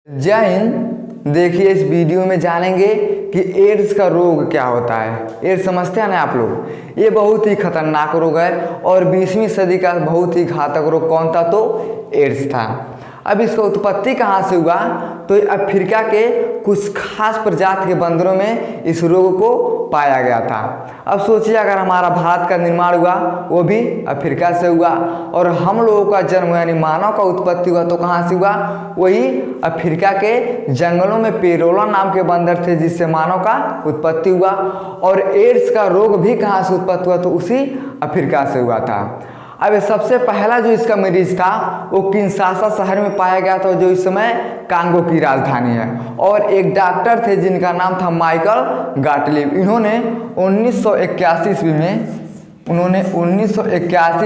जय हिंद। देखिए इस वीडियो में जानेंगे कि एड्स का रोग क्या होता है। एड्स समझते हैं ना आप लोग, ये बहुत ही खतरनाक रोग है और 20वीं सदी का बहुत ही घातक रोग कौन था तो एड्स था। अब इसका उत्पत्ति कहाँ से हुआ तो अफ्रीका के कुछ खास प्रजाति के बंदरों में इस रोग को पाया गया था। अब सोचिए अगर हमारा भारत का निर्माण हुआ वो भी अफ्रीका से हुआ और हम लोगों का जन्म यानी मानव का उत्पत्ति हुआ तो कहाँ से हुआ, वही अफ्रीका के जंगलों में पेरोला नाम के बंदर थे जिससे मानव का उत्पत्ति हुआ। और एड्स का रोग भी कहाँ से उत्पत्ति हुआ तो उसी अफ्रीका से हुआ था। अब सबसे पहला जो इसका मरीज था वो किंशासा शहर में पाया गया था जो इस समय कांगो की राजधानी है। और एक डॉक्टर थे जिनका नाम था माइकल गाटलिब। इन्होंने 1981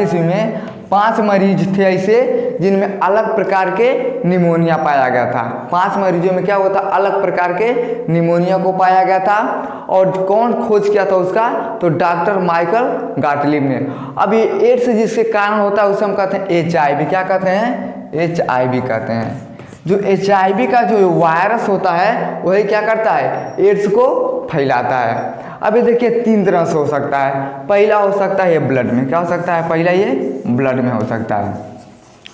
ईस्वी में 5 मरीज थे ऐसे जिनमें अलग प्रकार के निमोनिया पाया गया था। 5 मरीजों में क्या हुआ था, अलग प्रकार के निमोनिया को पाया गया था। और कौन खोज किया था उसका तो डॉक्टर माइकल गाटलिब ने। अब ये एड्स जिसके कारण होता है उसे हम कहते हैं HIV। क्या कहते हैं, HIV कहते हैं। जो HIV का जो वायरस होता है वही क्या करता है, एड्स को फैलाता है। अभी देखिए 3 तरह से हो सकता है। पहला हो सकता है ये ब्लड में, क्या हो सकता है, पहला ये ब्लड में हो सकता है,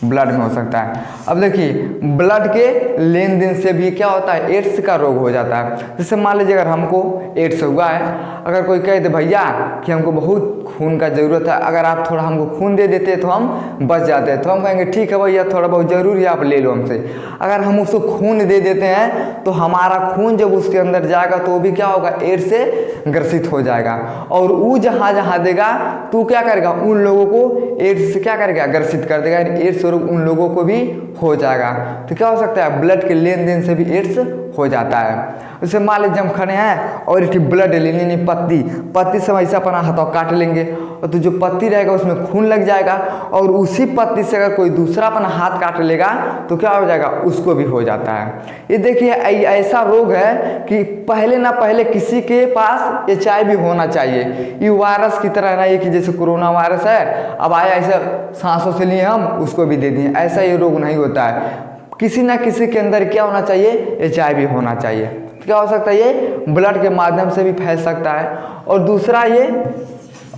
ब्लड में हो सकता है। अब देखिए ब्लड के लेन देन से भी क्या होता है, एड्स का रोग हो जाता है। जैसे मान लीजिए अगर हमको एड्स हुआ है, अगर कोई कहे दे भैया कि हमको बहुत खून का ज़रूरत है, अगर आप थोड़ा हमको खून दे देते तो हम बच जाते हैं, तो हम कहेंगे ठीक है भैया थोड़ा बहुत ज़रूरी है आप ले लो हमसे। अगर हम उसको खून दे देते हैं तो हमारा खून जब उसके अंदर जाएगा तो वो भी क्या होगा, एड्स से ग्रसित हो जाएगा। और वो जहाँ जहाँ देगा तो क्या करेगा, उन लोगों को एड्स से क्या करेगा, ग्रसित कर देगा। एड्स रोग उन लोगों को भी हो जाएगा। तो क्या हो सकता है, ब्लड के लेन देन से भी एड्स हो जाता है। जैसे मान लीजिए हम खड़े हैं और एक ब्लड ले लेंगे, पत्ती से ऐसा अपना हाथों काट लेंगे और तो जो पत्ती रहेगा उसमें खून लग जाएगा और उसी पत्ती से अगर कोई दूसरा अपना हाथ काट लेगा तो क्या हो जाएगा, उसको भी हो जाता है। ये देखिए ऐसा रोग है कि पहले ना पहले किसी के पास HIV होना चाहिए। ये वायरस की तरह नहीं कि जैसे कोरोना वायरस है अब आया ऐसा सांसों से लिए हम उसको भी दे दिए, ऐसा ये रोग नहीं होता है। किसी ना किसी के अंदर क्या होना चाहिए, HIV होना चाहिए। तो क्या हो सकता है, ये ब्लड के माध्यम से भी फैल सकता है। और दूसरा ये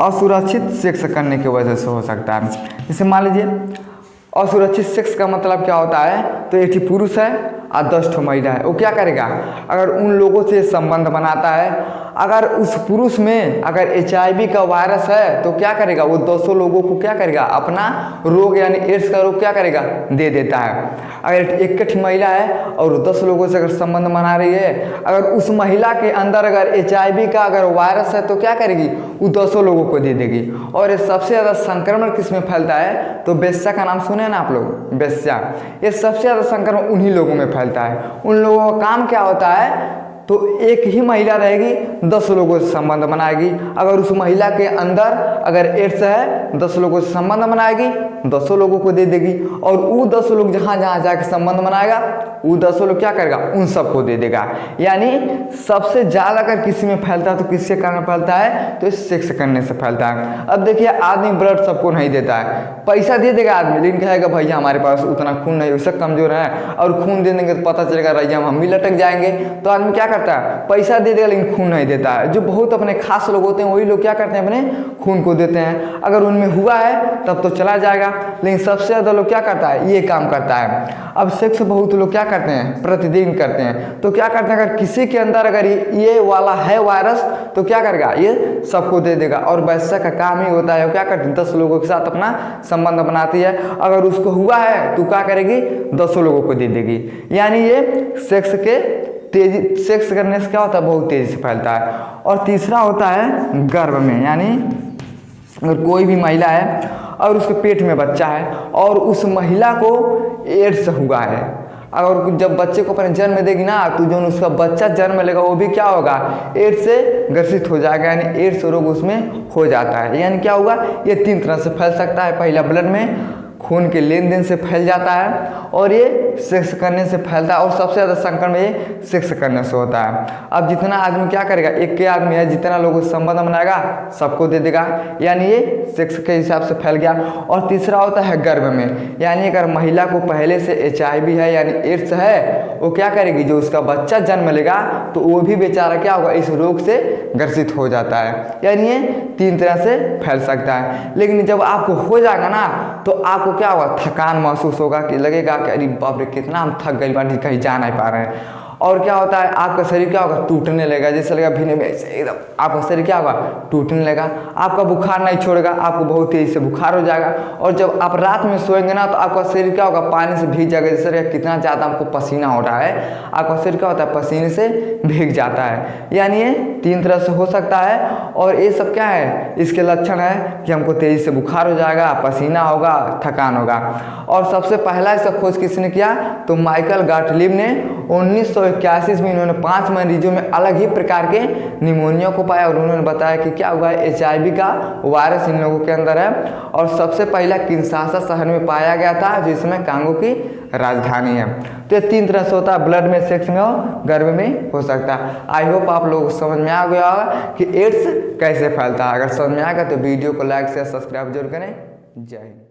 असुरक्षित सेक्स करने की वजह से हो सकता है। जैसे मान लीजिए असुरक्षित सेक्स का मतलब क्या होता है तो एक ही पुरुष है और 10 महिला है, वो क्या करेगा, अगर उन लोगों से संबंध बनाता है, अगर उस पुरुष में अगर HIV का वायरस है तो क्या करेगा, वो 200 लोगों को क्या करेगा, अपना रोग यानी एड्स का रोग क्या करेगा, दे देता है। अगर एक महिला है और 10 लोगों से अगर संबंध बना रही है, अगर उस महिला के अंदर अगर HIV का अगर वायरस है तो क्या करेगी, वो 200 लोगों को दे देगी। और ये सबसे ज़्यादा संक्रमण किस में फैलता है तो वेश्या का नाम सुने ना आप लोग, वेश्या। ये सबसे ज़्यादा संक्रमण उन्हीं लोगों में फैलता है। उन लोगों का काम क्या होता है तो एक ही महिला रहेगी 10 लोगों से संबंध बनाएगी। अगर उस महिला के अंदर अगर एड्स है 10 लोगों से संबंध बनाएगी, 200 लोगों को दे देगी। और वो 10 लोग जहाँ जहाँ जाकर संबंध बनाएगा वो 200 लोग क्या करेगा, उन सबको दे देगा। यानी सबसे ज़्यादा अगर किसी में फैलता है तो किसके कारण फैलता है तो सेक्स करने से फैलता है। अब देखिए आदमी ब्लड सबको नहीं देता है, पैसा दे देगा आदमी लेकिन कहेगा भैया हमारे पास उतना खून नहीं, उससे कमजोर है और खून दे देंगे तो पता चलेगा रैया हम भी लटक जाएंगे। तो आदमी क्या करता है, पैसा दे देगा लेकिन खून नहीं देता है। जो बहुत अपने खास लोग होते हैं वही लोग क्या करते हैं, अपने खून को देते हैं। अगर उनमें हुआ है तब तो चला जाएगा, लेकिन सबसे ज़्यादा लोग क्या करता है, ये काम करता है। अब सेक्स बहुत लोग क्या करते हैं, प्रतिदिन करते हैं। तो क्या करते हैं, अगर किसी के अंदर अगर ये वाला है वायरस तो क्या करेगा, ये सबको दे देगा। और वैसा का काम ही होता है, वो क्या करते हैं 10 लोगों के साथ अपना संबंध बनाती है। अगर उसको हुआ है तो क्या करेगी, 200 लोगों को दे देगी। यानी ये सेक्स करने से क्या होता है, बहुत तेजी से फैलता है। और तीसरा होता है गर्भ में, यानी अगर कोई भी महिला है और उसके पेट में बच्चा है और उस महिला को एड्स हुआ है, अगर जब बच्चे को अपने जन्म देगी ना तो जो उसका बच्चा जन्म लेगा वो भी क्या होगा, एड्स से ग्रसित हो जाएगा। यानी एड्स रोग उसमें हो जाता है। यानी क्या होगा, ये 3 तरह से फैल सकता है। पहला ब्लड में, खून के लेन देन से फैल जाता है और ये सेक्स करने से फैलता है और सबसे ज़्यादा संक्रमण ये सेक्स करने से होता है। अब जितना आदमी क्या करेगा, एक के आदमी है जितना लोगों से संबंध बनाएगा सबको दे देगा, यानी ये सेक्स के हिसाब से फैल गया। और तीसरा होता है गर्भ में, यानी अगर महिला को पहले से HIV है यानी एड्स है, वो क्या करेगी, जो उसका बच्चा जन्म लेगा तो वो भी बेचारा क्या होगा, इस रोग से ग्रसित हो जाता है। यानी ये 3 तरह से फैल सकता है। लेकिन जब आपको हो जाएगा ना तो आपको क्या होगा, थकान महसूस होगा कि लगेगा कि अरे बाप रे कितना हम थक गए बानी, कहीं जा नहीं पा रहे हैं। और क्या होता है, आपका शरीर क्या होगा, टूटने लगेगा, जैसे लगेगा भीने में ऐसे एकदम आपका शरीर क्या होगा, टूटने लगेगा। आपका बुखार नहीं छोड़ेगा, आपको बहुत तेजी से बुखार हो जाएगा। और जब आप रात में सोएंगे ना तो आपका शरीर क्या होगा, पानी से भीग जाएगा, जैसे लगेगा कितना ज़्यादा आपको पसीना हो रहा है, आपका शरीर क्या होता है, पसीने से भीग जाता है। यानी ये 3 तरह से हो सकता है। और ये सब क्या है, इसके लक्षण है कि हमको तेजी से बुखार हो जाएगा, पसीना होगा, थकान होगा। और सबसे पहला इसका खोज किसने किया, तो माइकल गाटलिब ने 1981 में इन्होंने 5 मरीजों में अलग ही प्रकार के निमोनिया को पाया और उन्होंने बताया कि क्या हुआ है, HIV का वायरस इन लोगों के अंदर है। और सबसे पहला किंशासा शहर में पाया गया था, जो इसमें कांगो की राजधानी है। तो ये 3 तरह से होता है, ब्लड में, सेक्स में और गर्भ में हो सकता है। आई होप आप लोग समझ में आ गया होगा कि एड्स कैसे फैलता है। अगर समझ में आएगा तो वीडियो को लाइक शेयर सब्सक्राइब जरूर करें। जय हिंद।